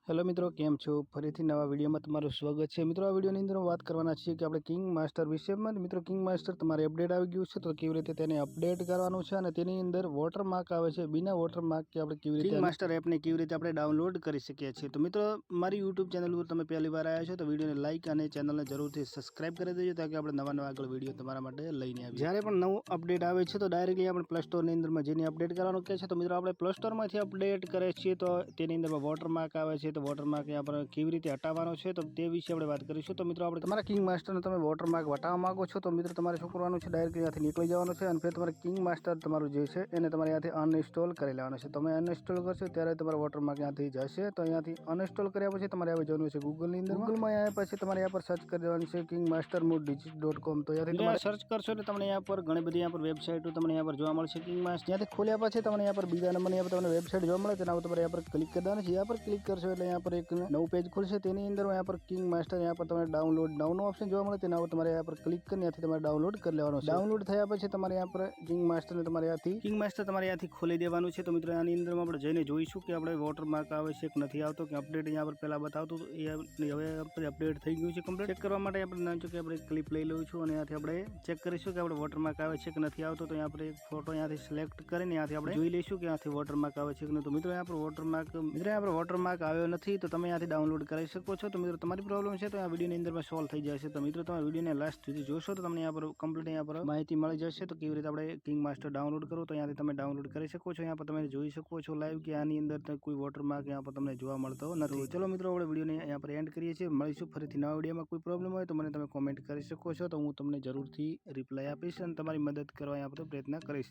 Hello मित्रों, केम छो? फरीथी नवा विडियो में तमारुं स्वागत है। मित्रों, आ विडियोनी अंदर वात करवाना छीए कि आपणे किंग मास्टर विषय में। मित्रों, किंग मास्टर तमारे अपडेट આવી ગયું છે, તો કેવી રીતે તેને અપડેટ કરવાનું છે અને તેની અંદર વોટરમાર્ક આવે છે, बिना वोटरमार्क के આપણે કેવી રીતે કિંગ માસ્ટર એપને કેવી રીતે આપણે ડાઉનલોડ કરી શકીએ છીએ। તો મિત્રો, મારી YouTube ચેનલ પર તમે પહેલી વાર આવ્યા છો તો વિડિયોને લાઈક અને ચેનલને જરૂરથી સબસ્ક્રાઇબ કરી દેજો, તાકી આપણે નવા આગળ વિડિયો તમારા માટે લઈને આવીએ। જ્યારે પણ નવું અપડેટ આવે છે તો ડાયરેક્ટલી આપણે પ્લે સ્ટોરની અંદરમાં જઈને અપડેટ કરવાનું કહે છે। તો મિત્રો, આપણે પ્લે સ્ટોરમાંથી અપડેટ કરે છીએ તો તેની અંદર વોટરમાર્ક આવે છે, તો વોટરમાર્ક यहाँ पर કેવી રીતે હટાવવાનો છે તો તે વિશે આપણે વાત કરીશું। તો મિત્રો, આપણે તમારા કિંગ માસ્ટરને તમે વોટરમાર્ક હટાવવા માંગો છો તો મિત્રો તમારે શું કરવાનું છે, ડાયરેક્ટ ત્યાંથી નીકળી જવાનું છે અને फिर તમારે કિંગ માસ્ટર તમારું જે છે એને તમારે ત્યાંથી અનઇન્સ્ટોલ કરી લેવાનું છે। તમે અનઇન્સ્ટોલ કરશો ત્યારે તમારો વોટરમાર્ક ત્યાંથી જશે। તો અહીંયાથી અનઇન્સ્ટોલ કર્યા પછી તમારે હવે જવાનું છે ગૂગલની અંદર। ગૂગલમાં આવ્યા પછી તમારે यहाँ पर સર્ચ કરી દેવાનું છે kingmastermood.com। તો ત્યાંથી તમારે સર્ચ કરશો એટલે તમને यहाँ पर ઘણી બધી यहाँ पर વેબસાઇટો તમને यहाँ पर જોવા મળશે। કિંગ માસ્ટર ત્યાંથી ખોલ્યા પછી તમને यहाँ पर બીજા નંબરની यहाँ पर તમને વેબસાઇટ જોવા મળે, તેના ઉપર તમારે यहाँ पर ક્લિક કરી દેવાનું છે। यहाँ पर ક્લિક કરશો એટલે यहाँ पर એક नवु पेज खुलશે, તેની અંદર यहाँ पर किंग मास्टर यहाँ पर तुम्हारे डाउनलोड नाउनो ऑप्शन જોવા મળે, તેના ઉપર તમારે यहाँ पर ક્લિક કરીને ત્યાંથી તમારે ડાઉનલોડ કરી લેવાનું છે। ડાઉનલોડ થયા પછી તમારે यहाँ पर કિંગ માસ્ટર ને તમારે ત્યાંથી કિંગ માસ્ટર તમારે ત્યાંથી ખોલી દેવાનું છે। તો મિત્રો, આની અંદરમાં આપણે જઈને જોઈશું કે આપણે વોટરમાર્ક આવે છે કે નથી આવતો, કે અપડેટ यहाँ पर પહેલા બતાવતું એ હવે અપડેટ થઈ ગયું છે કમ્પ્લીટ। ચેક કરવા માટે આપણે નામ કે આપણે ક્લિપ લઈ લઉં છું અને ત્યાંથી આપણે ચેક કરીશું કે આપણે વોટરમાર્ક આવે છે કે નથી આવતો। તો यहाँ पर એક ફોટો ત્યાંથી સિલેક્ટ કરીને ત્યાંથી આપણે જોઈ લઈશું કે ત્યાંથી વોટરમાર્ક આવે છે કે નહીં। તો મિત્રો, यहाँ पर વોટરમાર્ક આવ્યો નથી તો તમે ત્યાંથી ડાઉનલોડ કરી શકો છો। તો મિત્રો, તમારી પ્રોબ્લેમ છે તો આ વિડીયોની અંદર માં સોલ્વ થઈ જશે। તો મિત્રો, તમે વિડીયોને લાસ્ટ સુધી જોશો તો તમને यहाँ पर કમ્પ્લીટ यहाँ पर માહિતી મળી જશે તો કેવી રીતે આપણે કિંગ માસ્ટર ડાઉનલોડ કરો, તો ત્યાંથી તમે ડાઉનલોડ કરી શકો છો। यहाँ पर તમે જોઈ શકો છો લાઈવ કે આની અંદર કોઈ વોટરમાર્ક यहाँ पर તમને જોવા મળતો નથી। ચલો મિત્રો, આપણે વિડીયોને यहाँ पर એન્ડ કરીએ છીએ। મળીશું ફરીથી નવા વિડીયોમાં। કોઈ પ્રોબ્લેમ હોય તો મને તમે કોમેન્ટ કરી શકો છો, તો હું તમને જરૂરથી રિપ્લાય આપીશ અને તમારી મદદ કરવા यहाँ पर પ્રયત્ન કરીશ।